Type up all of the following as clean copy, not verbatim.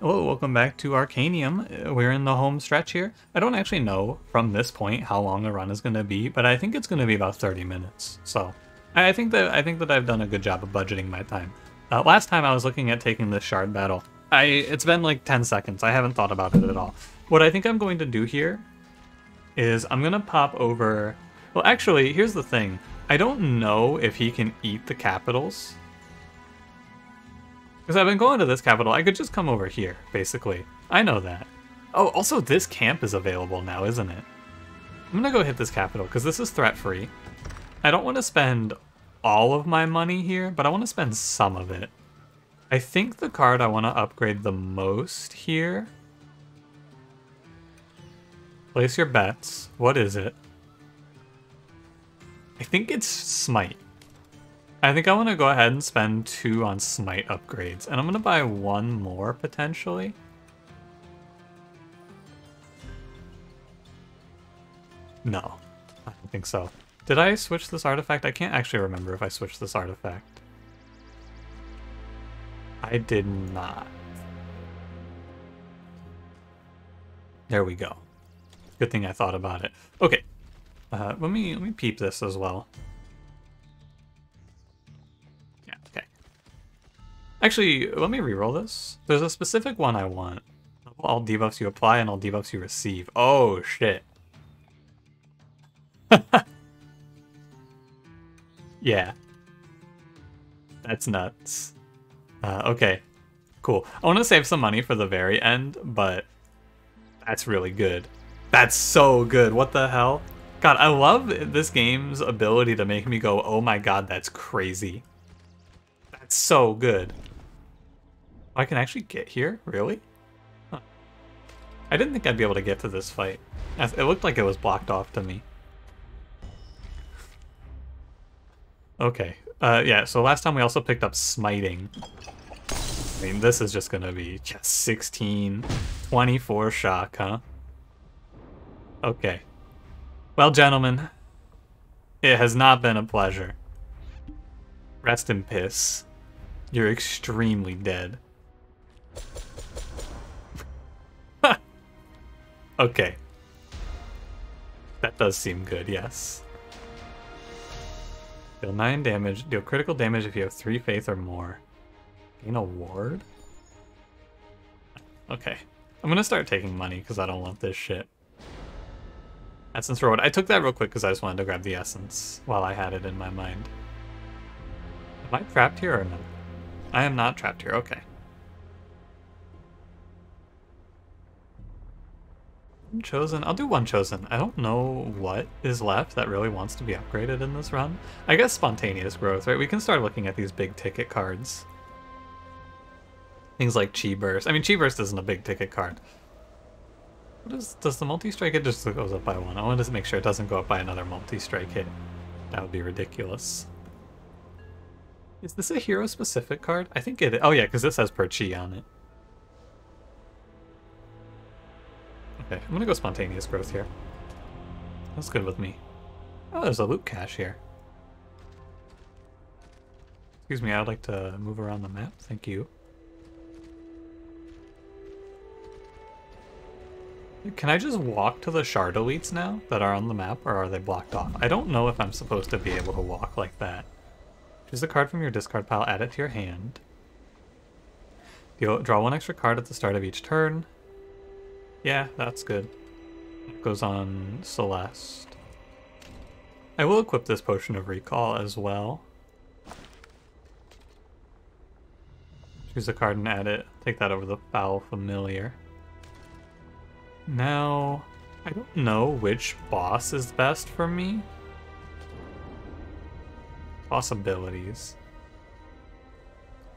Hello, welcome back to Arcanium. We're in the home stretch here. I don't actually know from this point how long the run is going to be, but I think it's going to be about 30 minutes. So I think that I've done a good job of budgeting my time. Last time I was looking at taking this shard battle. It's been like 10 seconds. I haven't thought about it at all. What I think I'm going to do here is I'm going to pop over. Well, actually, here's the thing. I don't know if he can eat the capitals. Because I've been going to this capital, I could just come over here, basically. I know that. Oh, also this camp is available now, isn't it? I'm gonna go hit this capital, because this is threat-free. I don't want to spend all of my money here, but I want to spend some of it. I think the card I want to upgrade the most here... Place your bets. What is it? I think it's Smite. I think I want to go ahead and spend 2 on Smite upgrades. And I'm going to buy 1 more, potentially. No, I don't think so. Did I switch this artifact? I can't actually remember if I switched this artifact. I did not. There we go. Good thing I thought about it. Okay, let me peep this as well. Actually, let me reroll this. There's a specific one I want. All debuffs you apply and all debuffs you receive. Oh, shit. Yeah. That's nuts. Okay. Cool. I want to save some money for the very end, but that's really good. That's so good. What the hell? God, I love this game's ability to make me go, oh my god, that's crazy. That's so good. I can actually get here? Really? Huh. I didn't think I'd be able to get to this fight. It looked like it was blocked off to me. Okay. Yeah, so last time we also picked up Smiting. I mean, this is just gonna be just 16, 24 shock, huh? Okay. Well, gentlemen, it has not been a pleasure. Rest in piss. You're extremely dead. Okay. That does seem good, yes. Deal 9 damage. Deal critical damage if you have 3 faith or more. Gain a ward? Okay. I'm gonna start taking money because I don't want this shit. Essence reward. I took that real quick because I just wanted to grab the essence while I had it in my mind. Am I trapped here or no? I am not trapped here. Okay. Chosen. I'll do 1 chosen. I don't know what is left that really wants to be upgraded in this run. I guess spontaneous growth, right? We can start looking at these big ticket cards. Things like Chi Burst. I mean, Chi Burst isn't a big ticket card. What is, does the multi-strike hit just goes up by 1? I want to make sure it doesn't go up by another multi-strike hit. That would be ridiculous. Is this a hero-specific card? I think it is. Oh yeah, because this has per Chi on it. Okay, I'm gonna go spontaneous growth here. That's good with me. Oh, there's a loot cache here. Excuse me, I'd like to move around the map. Thank you. Can I just walk to the shard elites now that are on the map, or are they blocked off? I don't know if I'm supposed to be able to walk like that. Choose a card from your discard pile, add it to your hand. Draw 1 extra card at the start of each turn. Yeah, that's good. It goes on Celeste. I will equip this Potion of Recall as well. Choose a card and add it. Take that over the Foul Familiar. Now, I don't know which boss is best for me. Possibilities.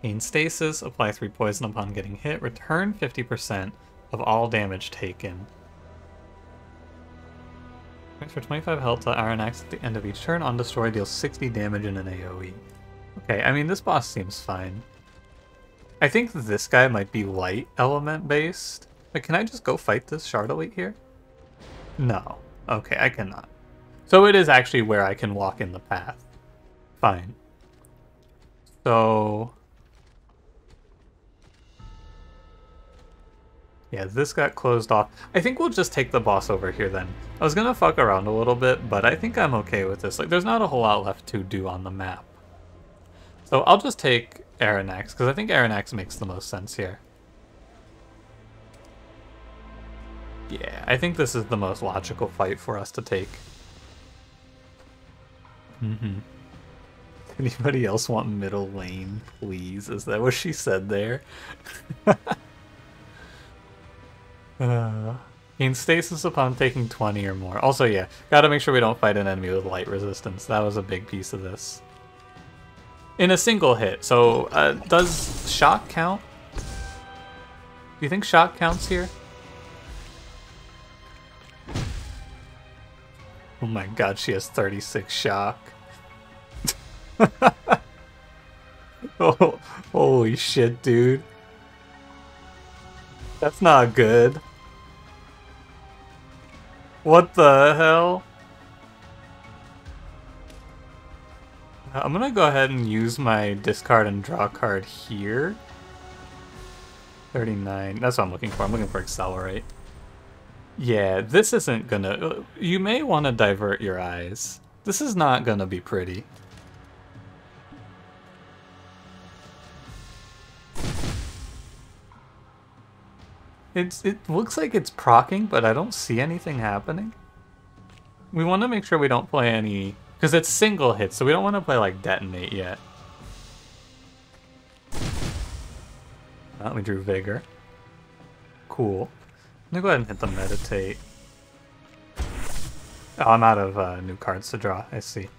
Gain stasis, apply 3 poison upon getting hit, return 50% of all damage taken. Transfer 25 health to Iron Axe at the end of each turn. On destroy, deals 60 damage in an AoE. Okay, I mean, this boss seems fine. I think this guy might be light element based. But can I just go fight this Shard Elite here? No. Okay, I cannot. So it is actually where I can walk in the path. Fine. So Yeah, this got closed off. I think we'll just take the boss over here then. I was gonna fuck around a little bit, but I think I'm okay with this. Like, there's not a whole lot left to do on the map. So I'll just take Aranax, because I think Aranax makes the most sense here. Yeah, I think this is the most logical fight for us to take. Anybody else want middle lane, please? Is that what she said there? Gain stasis upon taking 20 or more. Also, yeah, gotta make sure we don't fight an enemy with light resistance. That was a big piece of this. In a single hit. So, does shock count? Do you think shock counts here? Oh my god, she has 36 shock. Oh, holy shit, dude. That's not good. What the hell? I'm gonna go ahead and use my discard and draw card here. 39. That's what I'm looking for. I'm looking for Accelerate. Yeah, this isn't gonna... You may want to divert your eyes. This is not gonna be pretty. It looks like it's proccing, but I don't see anything happening. We want to make sure we don't play any... Because it's single hits, so we don't want to play, like, Detonate yet. We drew Vigor. Cool. I'm gonna go ahead and hit the Meditate. Oh, I'm out of new cards to draw. I see.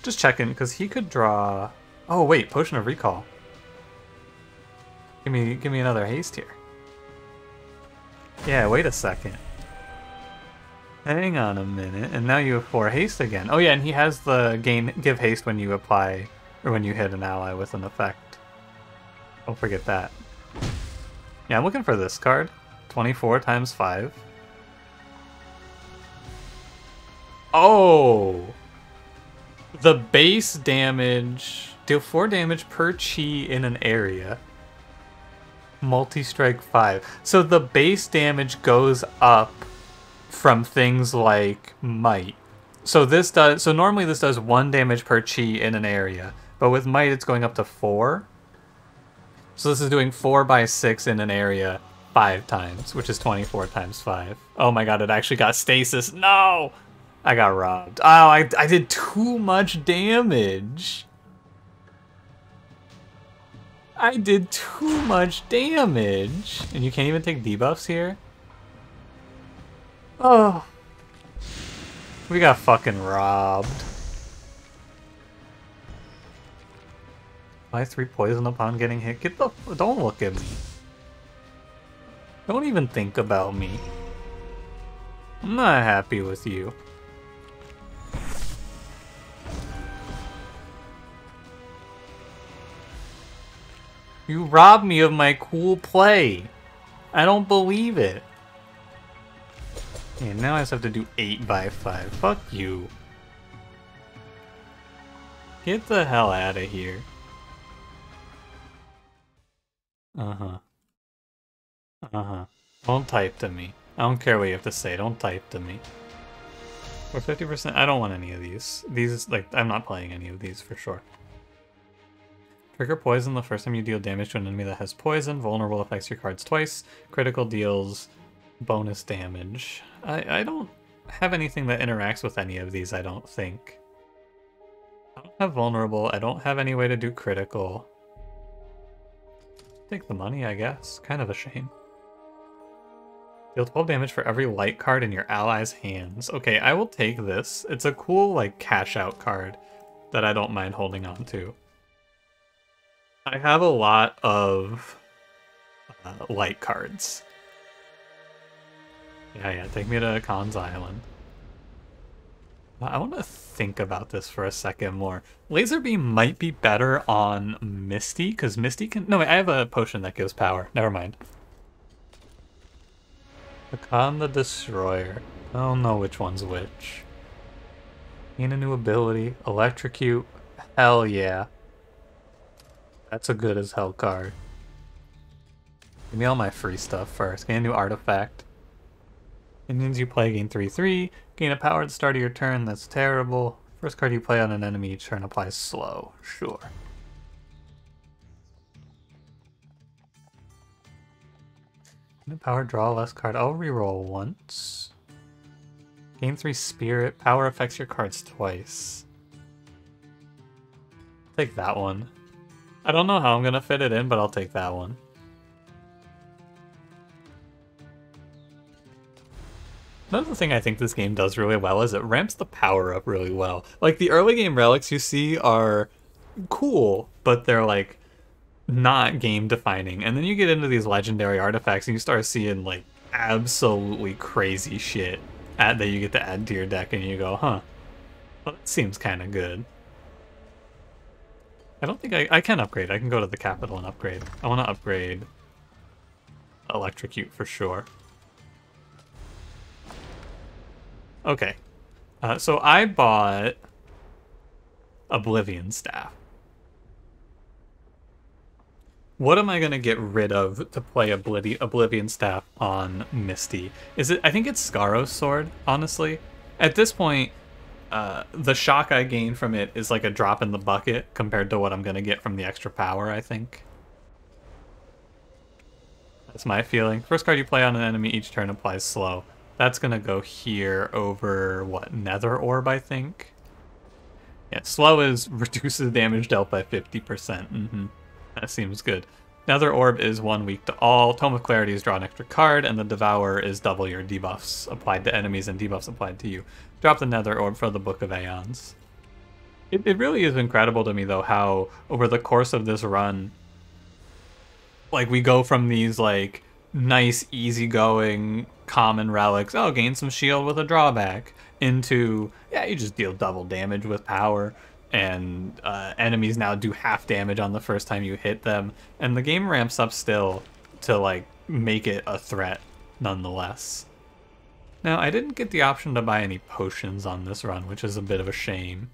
Just checking, because he could draw... Oh, wait, Potion of Recall. Give me another haste here. Yeah, wait a second. Hang on a minute, and now you have 4 haste again. Oh yeah, and he has the give haste when you apply, or when you hit an ally with an effect. Don't forget that. Yeah, I'm looking for this card. 24 times 5. Oh! The base damage... Deal 4 damage per chi in an area. Multi-strike 5. So the base damage goes up from things like Might. So this does... So normally this does 1 damage per chi in an area. But with Might it's going up to 4. So this is doing 4 by 6 in an area 5 times, which is 24 times 5. Oh my god, it actually got stasis. No! I got robbed. Oh, I did too much damage. I did too much damage. And you can't even take debuffs here? Oh. We got fucking robbed. Apply 3 poison upon getting hit. Get the... Don't look at me. Don't even think about me. I'm not happy with you. You robbed me of my cool play. I don't believe it. And now I just have to do 8 by 5. Fuck you. Get the hell out of here. Uh-huh. Uh-huh. Don't type to me. I don't care what you have to say. Don't type to me. For 50%, I don't want any of these. These, like, I'm not playing any of these for sure. Trigger poison the first time you deal damage to an enemy that has poison. Vulnerable affects your cards twice. Critical deals bonus damage. I don't have anything that interacts with any of these, I don't think. I don't have vulnerable. I don't have any way to do critical. Take the money, I guess. Kind of a shame. Deal 12 damage for every light card in your ally's hands. Okay, I will take this. It's a cool, like, cash-out card that I don't mind holding on to. I have a lot of light cards. Yeah, take me to Khan's Island. I want to think about this for a second more. Laser Beam might be better on Misty, because Misty can... No, wait, I have a potion that gives power. Never mind. Khan the Destroyer. I don't know which one's which. Gain a new ability. Electrocute. Hell yeah. That's a good as hell card. Give me all my free stuff first. Gain a new artifact. Minions you play gain 3/3. Gain a power at the start of your turn. That's terrible. First card you play on an enemy each turn applies slow. Sure. Gain a power, draw less card. I'll reroll once. Gain 3 spirit. Power affects your cards twice. Take that one. I don't know how I'm gonna fit it in, but I'll take that one. Another thing I think this game does really well is it ramps the power up really well. Like, the early game relics you see are cool, but they're like not game defining. And then you get into these legendary artifacts and you start seeing like absolutely crazy shit that you get to add to your deck, and you go, huh, well, that seems kind of good. I don't think I can upgrade. I can go to the capital and upgrade. I want to upgrade Electrocute for sure. Okay, so I bought Oblivion Staff. What am I gonna get rid of to play Oblivion Staff on Misty? Is it? I think it's Scaro's Sword, honestly. At this point, the shock I gain from it is like a drop in the bucket compared to what I'm gonna get from the extra power, I think. That's my feeling. First card you play on an enemy each turn applies slow. That's gonna go here over, what, Nether Orb, I think? Yeah, slow is reduces damage dealt by 50%. That seems good. Nether Orb is 1 weak to all. Tome of Clarity is draw an extra card, and the Devour is double your debuffs applied to enemies and debuffs applied to you. Drop the Nether Orb for the Book of Aeons. It really is incredible to me, though, how over the course of this run, like, we go from these, like, nice, easygoing, common relics, oh, gain some shield with a drawback, into, yeah, you just deal double damage with power, and enemies now do half damage on the first time you hit them, and the game ramps up still to, like, make it a threat nonetheless. Now, I didn't get the option to buy any potions on this run, which is a bit of a shame.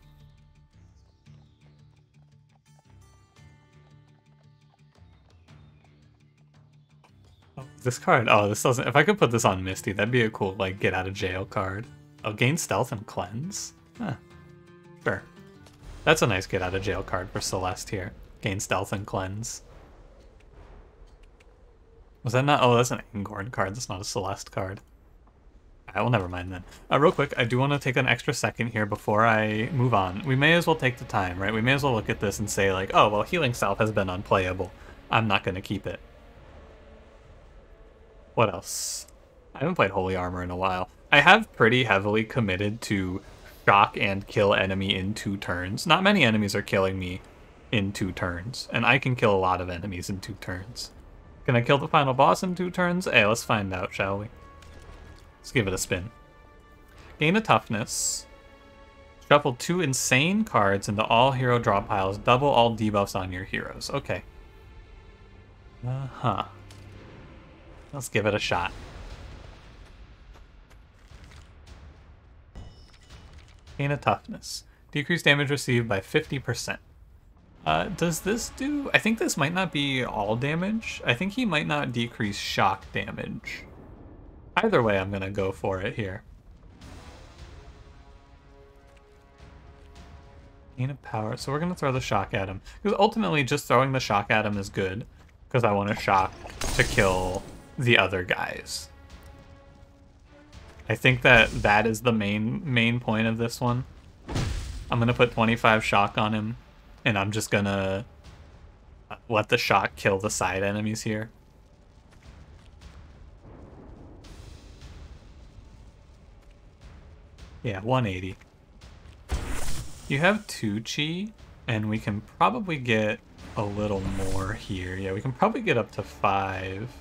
This card, oh, this doesn't, if I could put this on Misty, that'd be a cool, like, get out of jail card. Oh, gain stealth and cleanse? Huh. Sure. That's a nice get out of jail card for Celeste here. Gain stealth and cleanse. Was that not, oh, that's an Angorn card, that's not a Celeste card. Alright, well, never mind then. Real quick, I do want to take an extra second here before I move on. We may as well take the time, right? We may as well look at this and say, like, oh, well, Healing Salve has been unplayable. I'm not going to keep it. What else? I haven't played Holy Armor in a while. I have pretty heavily committed to shock and kill enemy in 2 turns. Not many enemies are killing me in 2 turns, and I can kill a lot of enemies in 2 turns. Can I kill the final boss in 2 turns? Hey, let's find out, shall we? Let's give it a spin. Gain a toughness. Shuffle 2 insane cards into all hero draw piles. Double all debuffs on your heroes. Okay. Uh-huh. Let's give it a shot. Gain a toughness. Decrease damage received by 50%. Does this do... I think this might not be all damage. I think he might not decrease shock damage. Either way, I'm going to go for it here. Gain a power. So we're going to throw the shock at him. Because ultimately, just throwing the shock at him is good. Because I want to shock to kill the other guys. I think that is the main point of this one. I'm gonna put 25 shock on him, and I'm just gonna let the shock kill the side enemies here. Yeah, 180. You have 2 chi, and we can probably get a little more here. Yeah, we can probably get up to 5.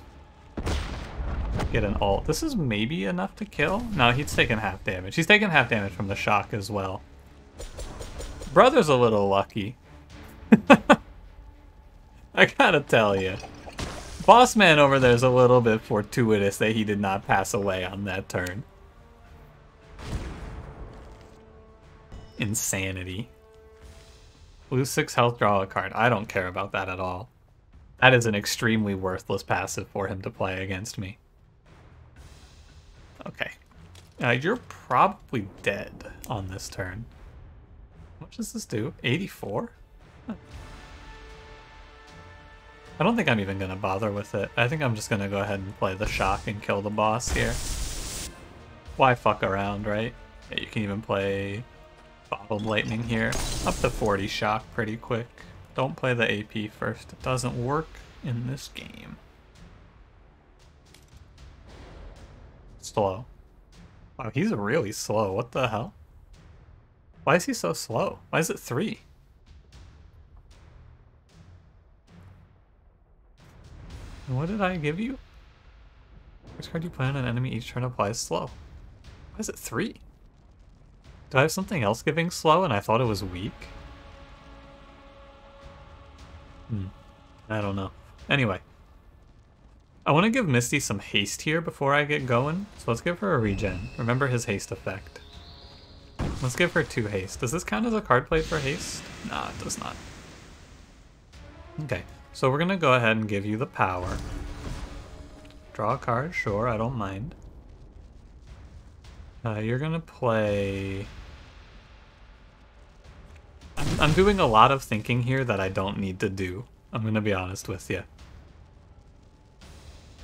Get an ult. This is maybe enough to kill? No, he's taking half damage. He's taking half damage from the shock as well. Brother's a little lucky. I gotta tell you. Boss man over there's a little bit fortuitous that he did not pass away on that turn. Insanity. Lose 6 health, draw a card. I don't care about that at all. That is an extremely worthless passive for him to play against me. Okay. You're probably dead on this turn. What does this do? 84? Huh. I don't think I'm even going to bother with it. I think I'm just going to go ahead and play the shock and kill the boss here. Why fuck around, right? Yeah, you can even play Bottled Lightning here. Up to 40 shock pretty quick. Don't play the AP first. It doesn't work in this game. Slow. Wow, he's really slow. What the hell? Why is he so slow? Why is it 3? And what did I give you? Which card you play on an enemy each turn applies slow. Why is it 3? Do I have something else giving slow and I thought it was weak? I don't know. Anyway. I want to give Misty some haste here before I get going, so let's give her a regen. Remember his haste effect. Let's give her 2 haste. Does this count as a card play for haste? Nah, it does not. Okay, so we're gonna go ahead and give you the power. Draw a card, sure, I don't mind. You're gonna play... I'm doing a lot of thinking here that I don't need to do. I'm gonna be honest with you.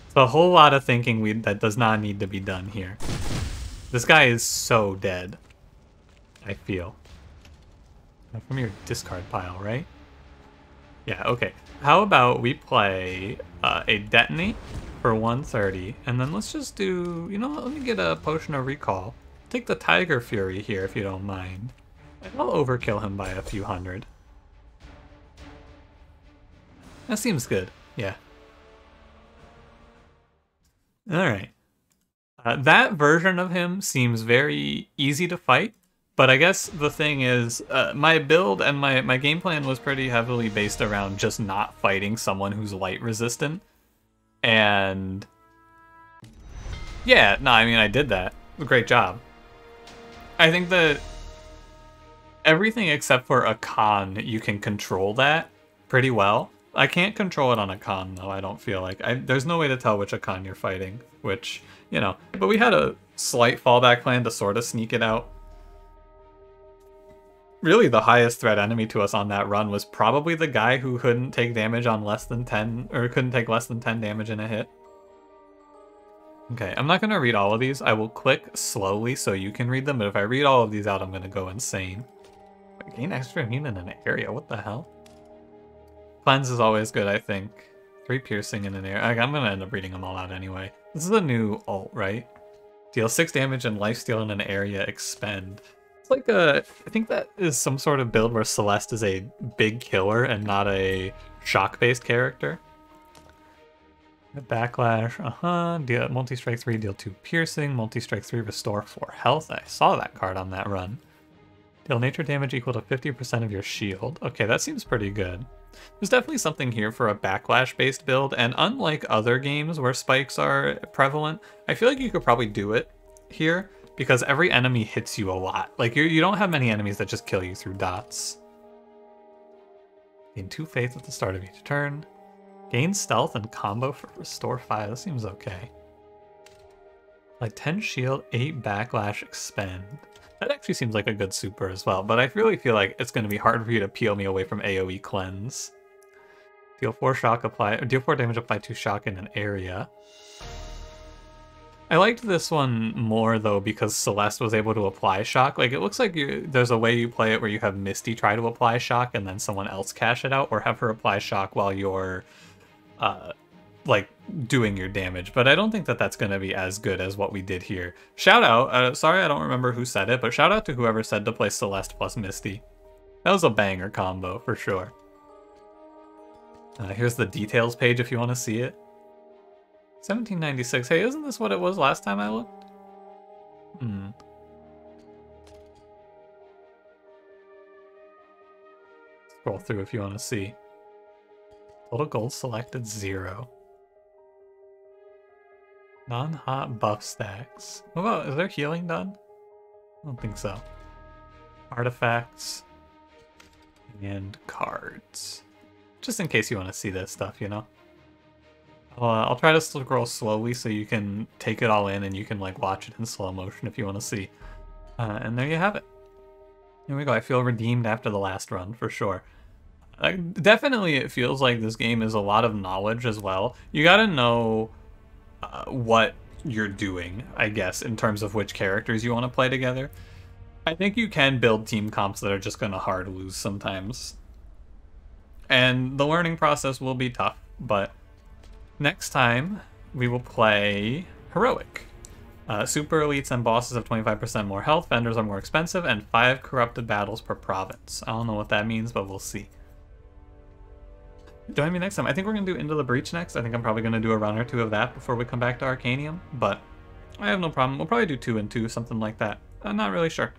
It's a whole lot of thinking that does not need to be done here. This guy is so dead, I feel. From your discard pile, right? Yeah, okay. How about we play a Detonate for 130, and then let's just do, you know what, let me get a Potion of Recall. Take the Tiger Fury here if you don't mind. I'll overkill him by a few hundred. That seems good, yeah. Alright. That version of him seems very easy to fight, but I guess the thing is, my build and my game plan was pretty heavily based around just not fighting someone who's light resistant. And yeah, no, I mean, I did that. Great job. I think that everything except for a con, you can control that pretty well. I can't control it on a con, though, I don't feel like. There's no way to tell which Akon you're fighting, which, you know. But we had a slight fallback plan to sort of sneak it out. Really, the highest threat enemy to us on that run was probably the guy who couldn't take damage on less than 10, or couldn't take less than 10 damage in a hit. Okay, I'm not going to read all of these. I will click slowly so you can read them, but if I read all of these out, I'm going to go insane. Gain extra immune in an area, what the hell? Cleanse is always good, I think. 3 piercing in an area. I'm going to end up reading them all out anyway. This is a new ult, right? Deal 6 damage and lifesteal in an area, expend. It's like a... I think that is some sort of build where Celeste is a big killer and not a shock-based character. Backlash, Deal multi-strike 3, deal 2 piercing. Multi-strike 3, restore 4 health. I saw that card on that run. Deal nature damage equal to 50% of your shield. Okay, that seems pretty good. There's definitely something here for a backlash-based build, and unlike other games where spikes are prevalent, I feel like you could probably do it here, because every enemy hits you a lot. Like, you don't have many enemies that just kill you through dots. Gain 2 faith at the start of each turn. Gain stealth and combo for restore 5. That seems okay. Like 10 shield, 8 backlash, expend. That actually seems like a good super as well, but I really feel like it's going to be hard for you to peel me away from AoE cleanse. Deal 4 shock, deal 4 damage, apply 2 shock in an area. I liked this one more though because Celeste was able to apply shock. Like, it looks like there's a way you play it where you have Misty try to apply shock and then someone else cash it out, or have her apply shock while you're like doing your damage, but I don't think that that's going to be as good as what we did here. Shout out, sorry I don't remember who said it, but shout out to whoever said to play Celeste plus Misty. That was a banger combo for sure. Here's the details page if you want to see it. 1796. Hey, isn't this what it was last time I looked? Scroll through if you want to see. Total gold selected 0. Non-hot buff stacks. What about, is there healing done? I don't think so. Artifacts. And cards. Just in case you want to see this stuff, you know? I'll try to scroll slowly so you can take it all in and you can like watch it in slow motion if you want to see. And there you have it. Here we go. I feel redeemed after the last run, for sure. Definitely it feels like this game is a lot of knowledge as well. You gotta know what you're doing, I guess, in terms of which characters you want to play together. I think you can build team comps that are just gonna hard lose sometimes. And the learning process will be tough, but next time we will play Heroic. Super elites and bosses have 25% more health, vendors are more expensive, and 5 corrupted battles per province. I don't know what that means, but we'll see. Join me next time. I think we're going to do Into the Breach next. I think I'm probably going to do a run or two of that before we come back to Arcanium, but I have no problem. We'll probably do 2 and 2, something like that. I'm not really sure.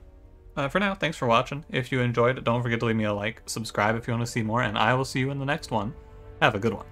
For now, thanks for watching. If you enjoyed, don't forget to leave me a like, subscribe if you want to see more, and I will see you in the next one. Have a good one.